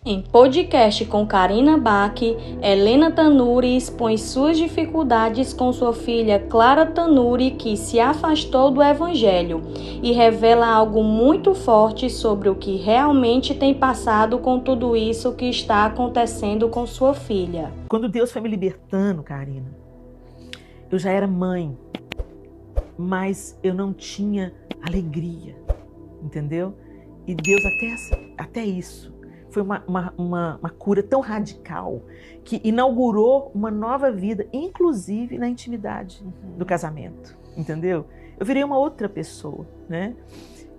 Em podcast com Karina Bach, Helena Tanuri expõe suas dificuldades com sua filha Clara Tanuri, que se afastou do Evangelho, e revela algo muito forte sobre o que realmente tem passado com tudo isso que está acontecendo com sua filha. Quando Deus foi me libertando, Karina, eu já era mãe, mas eu não tinha alegria, entendeu? E Deus até isso. Foi uma cura tão radical que inaugurou uma nova vida, inclusive na intimidade do casamento, entendeu? Eu virei uma outra pessoa, né?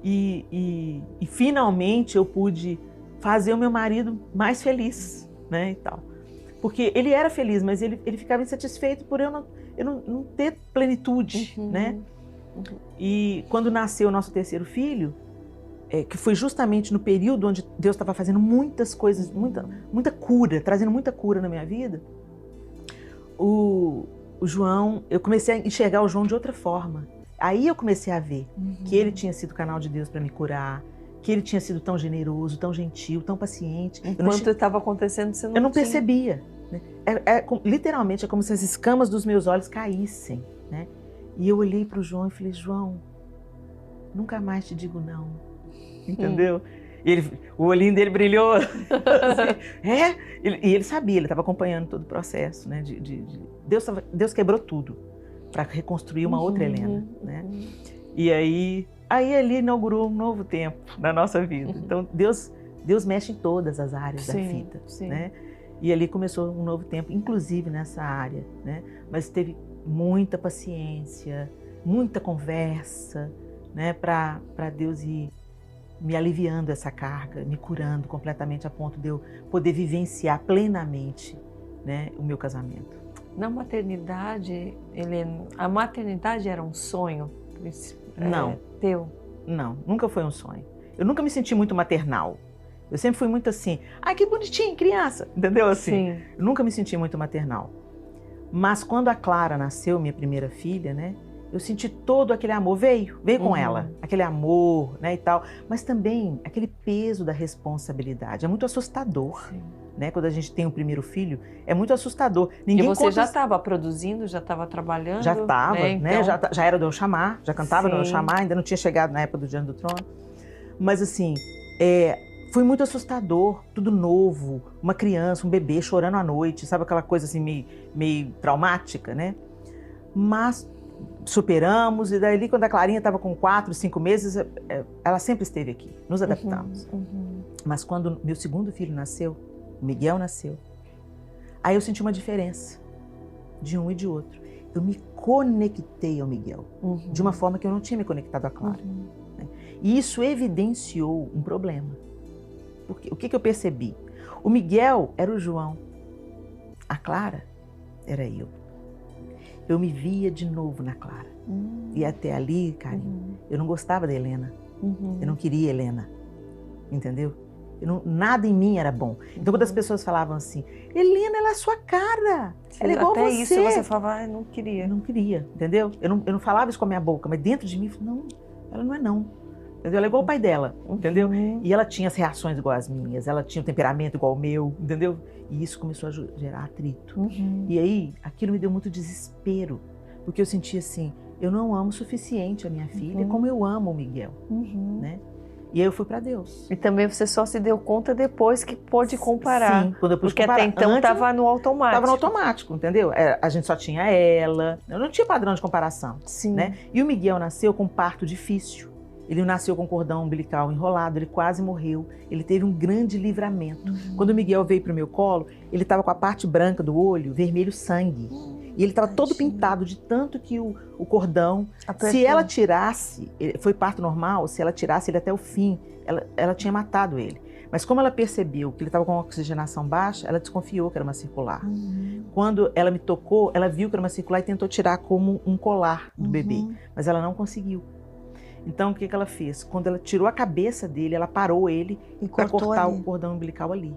E finalmente eu pude fazer o meu marido mais feliz, né? E tal. Porque ele era feliz, mas ele ficava insatisfeito por eu não ter plenitude, né? E quando nasceu o nosso terceiro filho, que foi justamente no período onde Deus estava fazendo muitas coisas, muita cura, trazendo muita cura na minha vida, o João, eu comecei a enxergar o João de outra forma. Aí eu comecei a ver que ele tinha sido canal de Deus para me curar, que ele tinha sido tão generoso, tão gentil, tão paciente. Enquanto estava acontecendo, você não percebia. Né? Literalmente, é como se as escamas dos meus olhos caíssem. Né? E eu olhei para o João e falei, João, nunca mais te digo não. Entendeu? O olhinho dele brilhou. Assim, e ele sabia, ele estava acompanhando todo o processo. Né, Deus quebrou tudo para reconstruir uma outra Helena. Né? E aí ele inaugurou um novo tempo na nossa vida. Então Deus mexe em todas as áreas da vida. Né? E ali começou um novo tempo, inclusive nessa área. Né? Mas teve muita paciência, muita conversa, né, para Deus ir me aliviando essa carga, me curando completamente a ponto de eu poder vivenciar plenamente, né, o meu casamento. Na maternidade, Helena, a maternidade era um sonho? Não. Teu? Não, nunca foi um sonho. Eu nunca me senti muito maternal. Eu sempre fui muito assim, ai que bonitinho, criança, entendeu? Assim, Sim. Eu nunca me senti muito maternal. Mas quando a Clara nasceu, minha primeira filha, né, eu senti todo aquele amor, veio com ela, aquele amor, né, e tal, mas também aquele peso da responsabilidade. É muito assustador, né, quando a gente tem um primeiro filho, é muito assustador. E você já estava produzindo, já estava trabalhando? Já estava, né, então... já era do Eu Chamar, já cantava do Eu Chamar, ainda não tinha chegado na época do Diante do Trono. Mas assim, foi muito assustador, tudo novo, uma criança, um bebê chorando à noite, sabe aquela coisa assim meio traumática, né? Mas superamos, e daí quando a Clarinha estava com 4, 5 meses, ela sempre esteve aqui, nos adaptamos. Mas quando meu segundo filho nasceu, o Miguel nasceu, aí eu senti uma diferença de um e de outro. Eu me conectei ao Miguel, de uma forma que eu não tinha me conectado à Clara. Né? E isso evidenciou um problema. Porque, o que eu percebi? O Miguel era o João, a Clara era eu. Eu me via de novo na Clara. E até ali, Karina, eu não gostava da Helena. Eu não queria Helena. Entendeu? Nada em mim era bom. Então, quando as pessoas falavam assim, Helena, ela é a sua cara. Ela é igual até você. Isso você falava, não queria. Eu não queria, entendeu? Eu não falava isso com a minha boca, mas dentro de mim, eu falei, não, ela não é não. Entendeu? Ela é igual o pai dela, entendeu? E ela tinha as reações igual as minhas, ela tinha o temperamento igual o meu, entendeu? E isso começou a gerar atrito. E aí, aquilo me deu muito desespero, porque eu sentia assim, eu não amo o suficiente a minha filha como eu amo o Miguel, né? E aí eu fui para Deus. E também você só se deu conta depois que pôde comparar. Sim, quando eu pude porque comparar. Até então estava no automático. Estava no automático, entendeu? A gente só tinha ela, eu não tinha padrão de comparação. Sim. Né? E o Miguel nasceu com parto difícil. Ele nasceu com cordão umbilical enrolado, ele quase morreu. Ele teve um grande livramento. Quando o Miguel veio para o meu colo, ele estava com a parte branca do olho, vermelho sangue. E ele estava todo pintado de tanto que o cordão, se ela tirasse, foi parto normal, se ela tirasse ele até o fim, ela tinha matado ele. Mas como ela percebeu que ele estava com uma oxigenação baixa, ela desconfiou que era uma circular. Quando ela me tocou, ela viu que era uma circular e tentou tirar como um colar do bebê, mas ela não conseguiu. Então, o que ela fez? Quando ela tirou a cabeça dele, ela parou ele para cortar o cordão umbilical ali.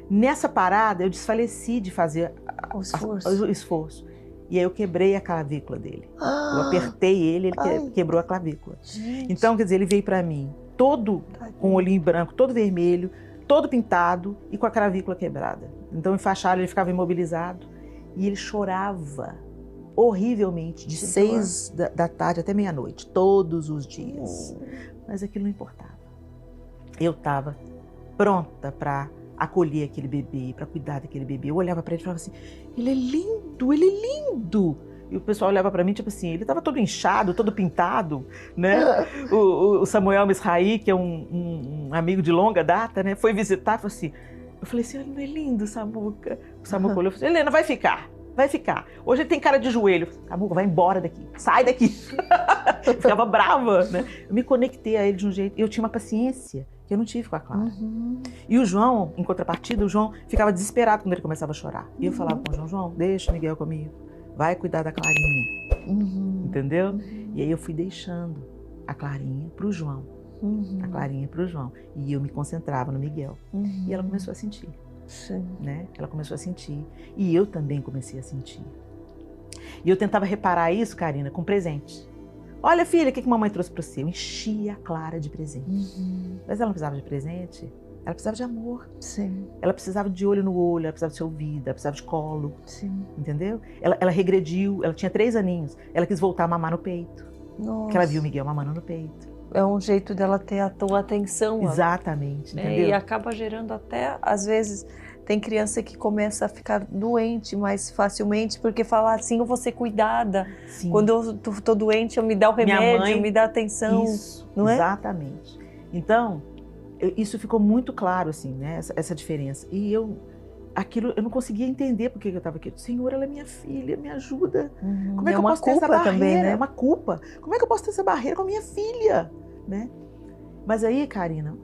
Nessa parada, eu desfaleci de fazer o esforço. E aí eu quebrei a clavícula dele. Eu apertei ele quebrou a clavícula. Gente. Então, quer dizer, ele veio para mim todo com o olhinho branco, todo vermelho, todo pintado e com a clavícula quebrada. Então enfaixaram, ele ficava imobilizado e ele chorava horrivelmente de 6 da tarde até meia-noite, todos os dias. Mas aquilo não importava. Eu estava pronta para acolher aquele bebê, para cuidar daquele bebê. Eu olhava para ele e falava assim, ele é lindo, ele é lindo. E o pessoal olhava para mim, tipo assim, ele estava todo inchado, todo pintado, né? O Samuel Misraí, que é um amigo de longa data, né? Foi visitar, falou assim, eu falei assim, não é lindo, Samuca. O Samuca olhou e falou assim, Helena, vai ficar. Vai ficar. Hoje ele tem cara de joelho. Samuca, vai embora daqui. Sai daqui. Eu ficava brava, né? Eu me conectei a ele de um jeito... Eu tinha uma paciência que eu não tive com a Clara. E o João, em contrapartida, o João ficava desesperado quando ele começava a chorar. E eu falava com o João, João, deixa o Miguel comigo. Vai cuidar da Clarinha. Entendeu? E aí eu fui deixando a Clarinha pro João. A Clarinha pro João. E eu me concentrava no Miguel. E ela começou a sentir. Sim. Né? Ela começou a sentir. E eu também comecei a sentir. E eu tentava reparar isso, Karina, com presente. Olha, filha, o que mamãe trouxe para você? Eu enchia a Clara de presente. Mas ela não precisava de presente. Ela precisava de amor. Sim. Ela precisava de olho no olho, ela precisava de ser ouvida, ela precisava de colo. Sim. Entendeu? Ela regrediu, ela tinha 3 aninhos. Ela quis voltar a mamar no peito. Nossa. Porque ela viu o Miguel mamando no peito. É um jeito dela ter a tua atenção. Exatamente, Né? entendeu? E acaba gerando até, às vezes, tem criança que começa a ficar doente mais facilmente, porque fala assim, eu vou ser cuidada. Sim. Quando eu tô doente, eu me dá o remédio, mãe, me dá atenção. Isso, não é? Exatamente. Então, isso ficou muito claro, assim, né? Essa diferença. E eu não conseguia entender por que eu estava aqui. Senhor, ela é minha filha, me ajuda. Como é que eu posso ter essa barreira? Também, né? É uma culpa. Como é que eu posso ter essa barreira com a minha filha? Né? Mas aí, Karina,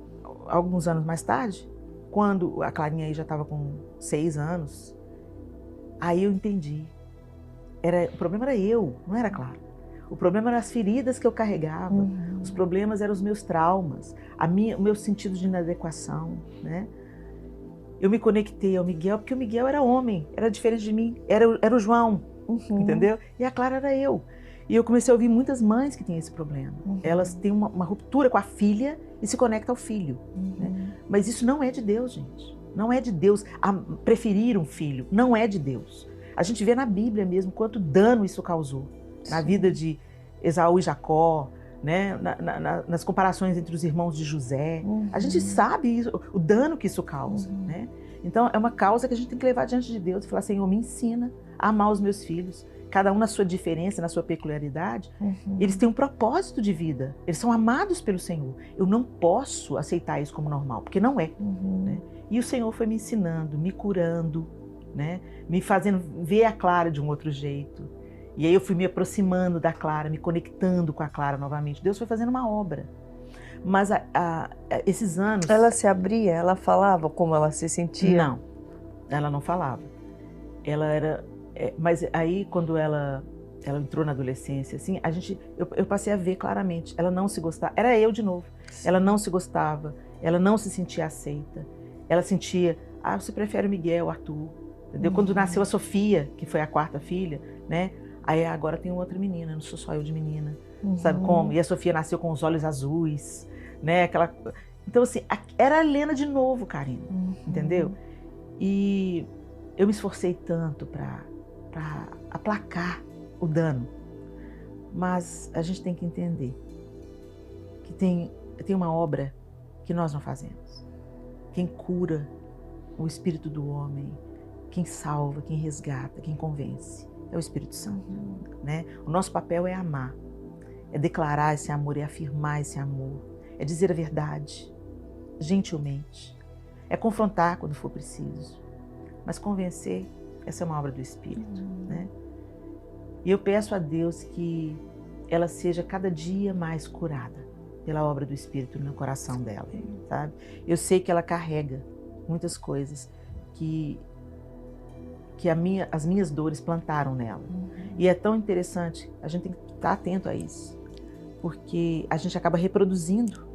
alguns anos mais tarde, quando a Clarinha aí já estava com 6 anos, aí eu entendi. O problema era eu, não era a Clara. O problema eram as feridas que eu carregava. Os problemas eram os meus traumas, o meu sentido de inadequação, né? Eu me conectei ao Miguel, porque o Miguel era homem, era diferente de mim, era o João, entendeu? E a Clara era eu. E eu comecei a ouvir muitas mães que têm esse problema. Elas têm uma ruptura com a filha e se conectam ao filho. Né? Mas isso não é de Deus, gente. Não é de Deus preferir um filho. Não é de Deus. A gente vê na Bíblia mesmo quanto dano isso causou. Na vida de Esaú e Jacó, né? Nas comparações entre os irmãos de José. A gente sabe isso, o dano que isso causa. Né? Então é uma causa que a gente tem que levar diante de Deus e falar, Senhor, me ensina a amar os meus filhos. Cada um na sua diferença, na sua peculiaridade, eles têm um propósito de vida. Eles são amados pelo Senhor. Eu não posso aceitar isso como normal, porque não é. Né? E o Senhor foi me ensinando, me curando, né? Me fazendo ver a Clara de um outro jeito. E aí eu fui me aproximando da Clara, me conectando com a Clara novamente. Deus foi fazendo uma obra. Mas esses anos... Ela se abria? Ela falava como ela se sentia? Não, ela não falava. Ela era... mas aí, quando ela entrou na adolescência, assim, eu passei a ver claramente. Ela não se gostava. Era eu de novo. Sim. Ela não se gostava. Ela não se sentia aceita. Ela sentia, você prefere o Miguel, o Arthur. Entendeu? Quando nasceu a Sofia, que foi a 4ª filha, né? Aí agora tem outra menina, não sou só eu de menina. Sabe como? E a Sofia nasceu com os olhos azuis, né? Então, assim, era a Helena de novo, Karina. Entendeu? E eu me esforcei tanto para aplacar o dano. Mas a gente tem que entender que tem uma obra que nós não fazemos. Quem cura o espírito do homem, quem salva, quem resgata, quem convence, é o Espírito Santo. Né? O nosso papel é amar, é declarar esse amor, é afirmar esse amor, é dizer a verdade, gentilmente, é confrontar quando for preciso, mas convencer, essa é uma obra do Espírito. Né? E eu peço a Deus que ela seja cada dia mais curada pela obra do Espírito no coração dela, sabe? Eu sei que ela carrega muitas coisas que as minhas dores plantaram nela. E é tão interessante, a gente tem que estar atento a isso, porque a gente acaba reproduzindo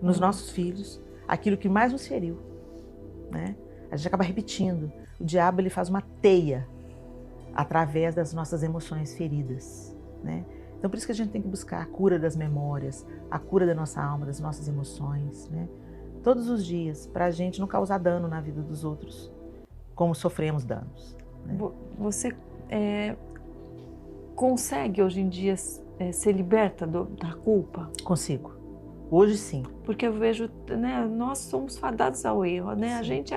nos nossos filhos aquilo que mais nos feriu, né? A gente acaba repetindo. O diabo, ele faz uma teia através das nossas emoções feridas, né? Então, por isso que a gente tem que buscar a cura das memórias, a cura da nossa alma, das nossas emoções, né? todos os dias, para a gente não causar dano na vida dos outros, como sofremos danos. Né? Você consegue hoje em dia ser liberta da culpa? Consigo. Hoje sim. Porque eu vejo, né, nós somos fadados ao erro, né? A gente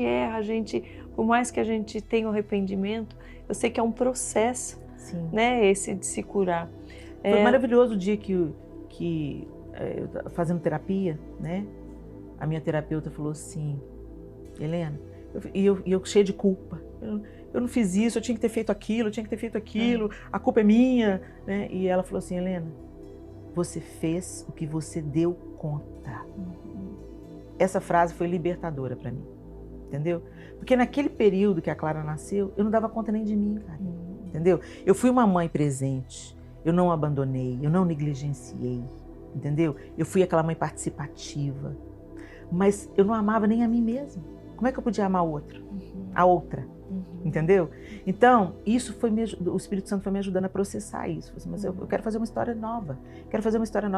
erra, por mais que a gente tenha o arrependimento, eu sei que é um processo, Sim. né, esse de se curar. Foi maravilhoso o dia que eu estava fazendo terapia, né? A minha terapeuta falou assim, Helena, eu cheia de culpa. Eu não fiz isso, eu tinha que ter feito aquilo, a culpa é minha, né? E ela falou assim, Helena, você fez o que você deu conta. Essa frase foi libertadora para mim, entendeu? Porque naquele período que a Clara nasceu, eu não dava conta nem de mim, cara, entendeu? Eu fui uma mãe presente, eu não abandonei, eu não negligenciei, entendeu? Eu fui aquela mãe participativa, mas eu não amava nem a mim mesma. Como é que eu podia amar a outra? Entendeu? Então, isso o Espírito Santo foi me ajudando a processar isso. Mas eu quero fazer uma história nova.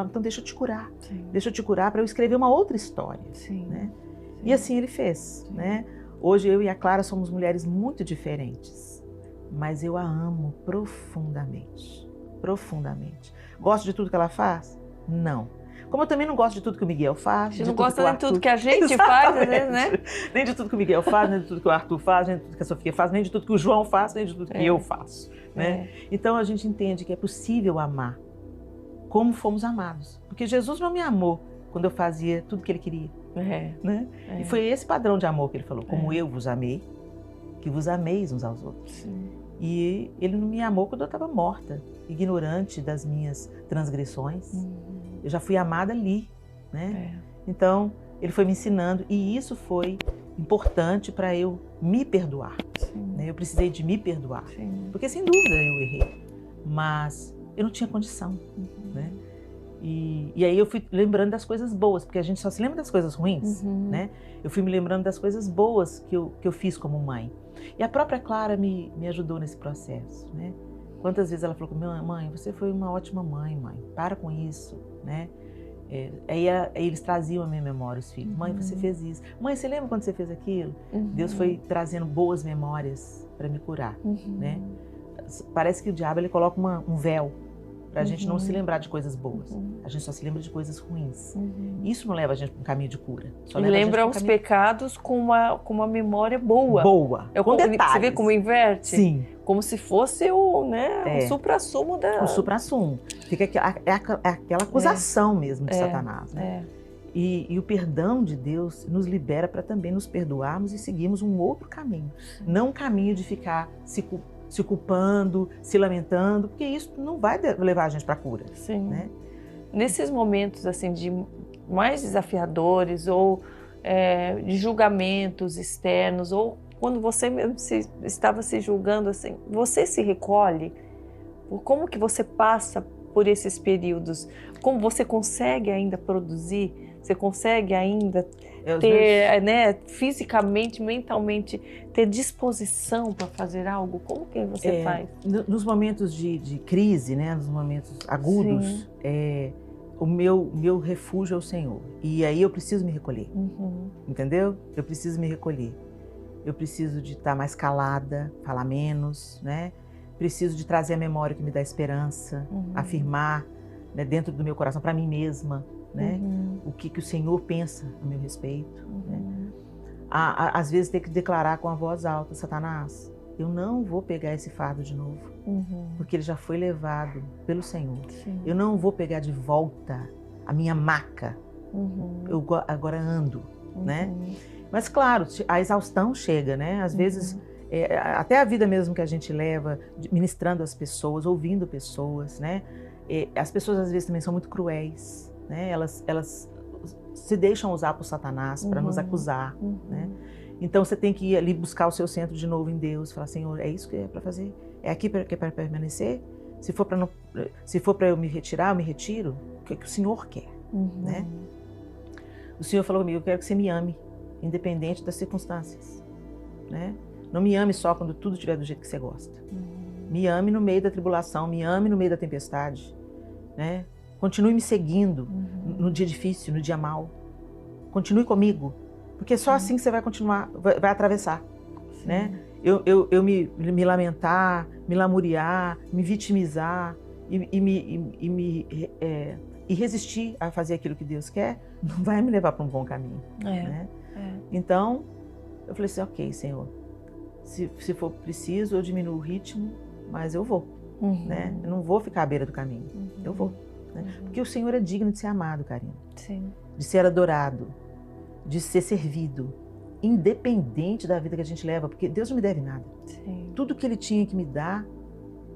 Então deixa eu te curar. Sim. Deixa eu te curar para eu escrever uma outra história. Sim. Né? Sim. E assim ele fez. Né? Hoje eu e a Clara somos mulheres muito diferentes, mas eu a amo profundamente. Profundamente. Gosto de tudo que ela faz? Não. Como eu também não gosto de tudo que o Miguel faz. Você não gosta nem de tudo que a gente faz, né? Nem de tudo que o Miguel faz, nem de tudo que o Arthur faz, nem de tudo que a Sofia faz, nem de tudo que o João faz, nem de tudo que eu faço. Né? Então a gente entende que é possível amar como fomos amados. Porque Jesus não me amou quando eu fazia tudo que ele queria. Né? E foi esse padrão de amor que ele falou. Como eu vos amei, que vos ameis uns aos outros. Sim. E ele não me amou quando eu estava morta, ignorante das minhas transgressões. Eu já fui amada ali, né? Então, ele foi me ensinando e isso foi importante para eu me perdoar. Né? Eu precisei de me perdoar. Sim. Porque, sem dúvida, eu errei. Mas eu não tinha condição, né? E aí eu fui lembrando das coisas boas, porque a gente só se lembra das coisas ruins, né? Eu fui me lembrando das coisas boas que eu fiz como mãe. E a própria Clara me ajudou nesse processo, né? Quantas vezes ela falou comigo, mãe, você foi uma ótima mãe, para com isso, né? Aí eles traziam a minha memória, os filhos. Mãe, você fez isso. Mãe, você lembra quando você fez aquilo? Deus foi trazendo boas memórias para me curar, né? Parece que o diabo ele coloca um véu para a gente não se lembrar de coisas boas. A gente só se lembra de coisas ruins. Isso não leva a gente para um caminho de cura. Só lembra os pecados com uma memória boa. Boa, com detalhes. Você vê como inverte? Sim. Como se fosse o suprassumo da... O suprassumo. Fica aquela acusação mesmo de Satanás. Né? E o perdão de Deus nos libera para também nos perdoarmos e seguirmos um outro caminho. Não um caminho de ficar se culpando, se lamentando, porque isso não vai levar a gente para a cura. Sim. Né? Nesses momentos assim de mais desafiadores ou de julgamentos externos ou quando você mesmo estava se julgando assim, você se recolhe? Como que você passa por esses períodos? Como você consegue ainda produzir? Você consegue ainda ter, né, fisicamente, mentalmente, ter disposição para fazer algo? Como que você faz? Nos momentos de crise, né, nos momentos agudos, o meu refúgio é o Senhor. E aí eu preciso me recolher, entendeu? Eu preciso me recolher. Eu preciso de estar mais calada, falar menos, né? Preciso de trazer a memória que me dá esperança, afirmar, né, dentro do meu coração, para mim mesma, né? O que o Senhor pensa a meu respeito. Né? Às vezes ter que declarar com a voz alta, Satanás, eu não vou pegar esse fardo de novo, porque ele já foi levado pelo Senhor. Sim. Eu não vou pegar de volta a minha maca, eu agora ando, né? Mas claro, a exaustão chega, né? Às vezes, até a vida mesmo que a gente leva, ministrando as pessoas, ouvindo pessoas, né? As pessoas às vezes também são muito cruéis, né? Elas se deixam usar por Satanás para nos acusar, né? Então você tem que ir ali buscar o seu centro de novo em Deus, falar, Senhor, é isso que é para fazer? É aqui que é para permanecer? Se for para eu me retirar, eu me retiro? O que o Senhor quer, né? O Senhor falou comigo, eu quero que você me ame, independente das circunstâncias, né? Não me ame só quando tudo estiver do jeito que você gosta. Me ame no meio da tribulação, me ame no meio da tempestade, né? Continue me seguindo no dia difícil, no dia mau, continue comigo, porque só assim que você vai continuar, vai atravessar, né? Eu me lamentar, me lamuriar, me vitimizar e resistir a fazer aquilo que Deus quer, não vai me levar para um bom caminho, né? Então, eu falei assim, ok, Senhor, se for preciso, eu diminuo o ritmo, mas eu vou, né? Eu não vou ficar à beira do caminho, eu vou. Né? Porque o Senhor é digno de ser amado, Karina. Sim. De ser adorado, de ser servido, independente da vida que a gente leva, porque Deus não me deve nada. Sim. Tudo que Ele tinha que me dar,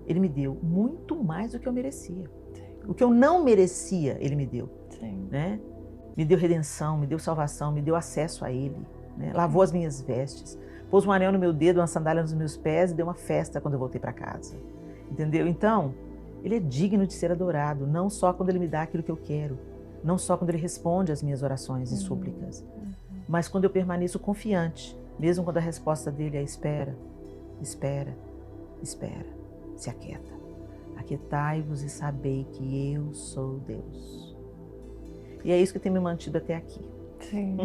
Ele me deu, muito mais do que eu merecia. Sim. O que eu não merecia, Ele me deu. Sim. Né? Me deu redenção, me deu salvação, me deu acesso a Ele, né? Lavou as minhas vestes, pôs um anel no meu dedo, uma sandália nos meus pés e deu uma festa quando eu voltei para casa. Entendeu? Então, Ele é digno de ser adorado, não só quando Ele me dá aquilo que eu quero, não só quando Ele responde às minhas orações e súplicas, mas quando eu permaneço confiante, mesmo quando a resposta dele é espera, espera, espera, se aquieta. Aquietai-vos e sabei que eu sou Deus. E é isso que tem me mantido até aqui. Sim,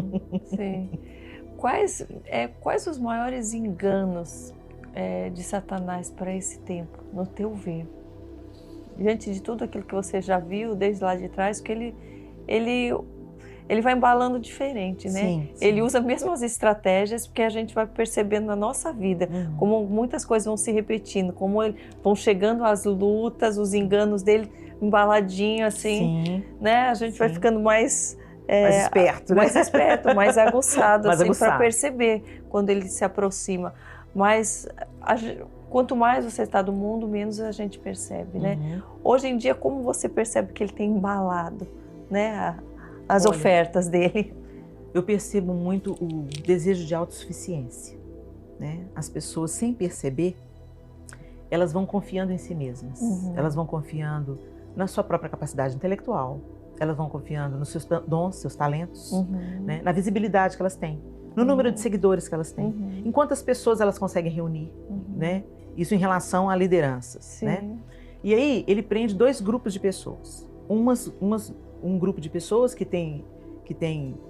sim. Quais os maiores enganos de Satanás para esse tempo, no teu ver? Diante de tudo aquilo que você já viu desde lá de trás, que ele vai embalando diferente, né? Sim, sim. Ele usa mesmo as estratégias, porque a gente vai percebendo na nossa vida como muitas coisas vão se repetindo, como vão chegando as lutas, os enganos dele embaladinho assim, sim, né? A gente vai ficando mais esperto, né? Mais esperto, mais aguçado, assim, para perceber quando ele se aproxima. Mas quanto mais você está do mundo, menos a gente percebe, né? Hoje em dia, como você percebe que ele tem embalado, né, as ofertas dele? Eu percebo muito o desejo de autossuficiência, né? As pessoas, sem perceber, elas vão confiando em si mesmas. Elas vão confiando na sua própria capacidade intelectual, elas vão confiando nos seus dons, seus talentos, né? Na visibilidade que elas têm, no número de seguidores que elas têm, em quantas pessoas elas conseguem reunir, né? Isso em relação a lideranças, né? E aí ele prende dois grupos de pessoas. Um grupo de pessoas que tem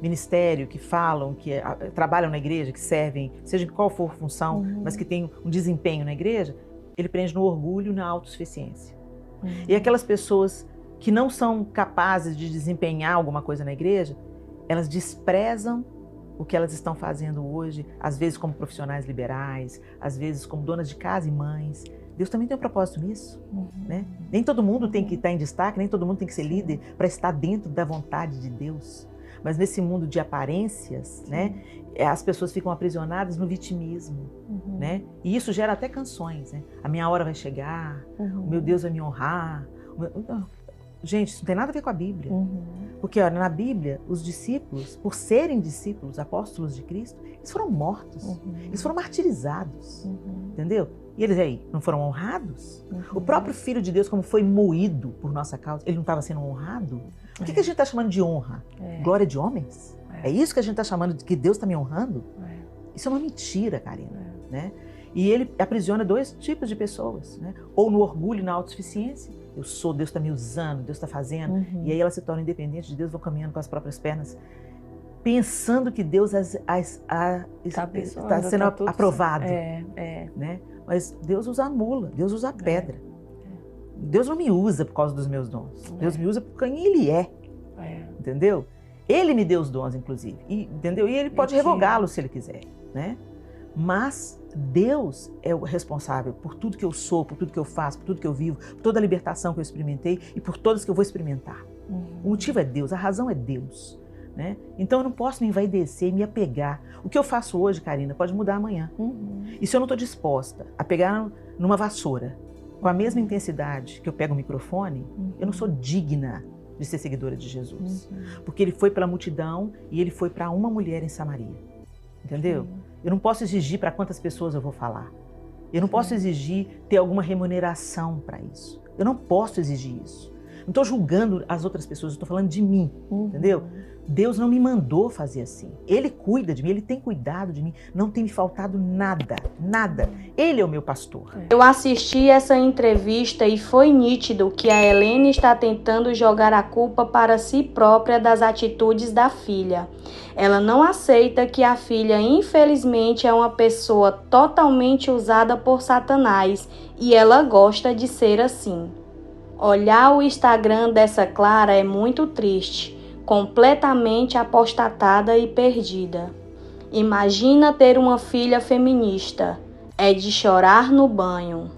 ministério, que falam, que trabalham na igreja, que servem, seja em qual for função, mas que tem um desempenho na igreja, ele prende no orgulho e na autossuficiência. E aquelas pessoas que não são capazes de desempenhar alguma coisa na igreja, elas desprezam o que elas estão fazendo hoje, às vezes como profissionais liberais, às vezes como donas de casa e mães. Deus também tem um propósito nisso, né? Nem todo mundo tem que estar em destaque, nem todo mundo tem que ser líder para estar dentro da vontade de Deus. Mas nesse mundo de aparências, né, as pessoas ficam aprisionadas no vitimismo, né? E isso gera até canções, né? A minha hora vai chegar, o meu Deus vai me honrar. Gente, isso não tem nada a ver com a Bíblia. Porque, olha, na Bíblia, os discípulos, por serem discípulos, apóstolos de Cristo, eles foram mortos, eles foram martirizados, entendeu? E eles aí, não foram honrados? O próprio Filho de Deus, como foi moído por nossa causa, ele não estava sendo honrado? O que a gente está chamando de honra? Glória de homens? É isso que a gente está chamando de que Deus está me honrando? Isso é uma mentira, Karina, né? E ele aprisiona dois tipos de pessoas, né? Ou no orgulho e na autossuficiência. Eu sou, Deus está me usando, Deus está fazendo. E aí elas se tornam independentes de Deus, vão caminhando com as próprias pernas, pensando que Deus está sendo aprovado. Né? Mas Deus usa a mula, Deus usa a pedra. Deus não me usa por causa dos meus dons. Deus me usa por quem Ele é. Entendeu? Ele me deu os dons, inclusive. Entendeu? E Ele pode revogá-los se Ele quiser, né? Mas Deus é o responsável por tudo que eu sou, por tudo que eu faço, por tudo que eu vivo, por toda a libertação que eu experimentei e por todas que eu vou experimentar. O motivo é Deus, a razão é Deus, né? Então eu não posso me envaidecer e me apegar. O que eu faço hoje, Karina, pode mudar amanhã. E se eu não estou disposta a pegar numa vassoura com a mesma intensidade que eu pego o microfone, eu não sou digna de ser seguidora de Jesus. Porque Ele foi pela multidão e Ele foi para uma mulher em Samaria. Entendeu? Eu não posso exigir para quantas pessoas eu vou falar. Eu não posso exigir ter alguma remuneração para isso. Eu não posso exigir isso. Não estou julgando as outras pessoas, eu estou falando de mim, entendeu? Deus não me mandou fazer assim. Ele cuida de mim, Ele tem cuidado de mim, não tem me faltado nada, nada. Ele é o meu pastor. Eu assisti essa entrevista e foi nítido que a Helene está tentando jogar a culpa para si própria das atitudes da filha. Ela não aceita que a filha, infelizmente, é uma pessoa totalmente usada por Satanás e ela gosta de ser assim. Olhar o Instagram dessa Clara é muito triste. Completamente apostatada e perdida. Imagina ter uma filha feminista. É de chorar no banho.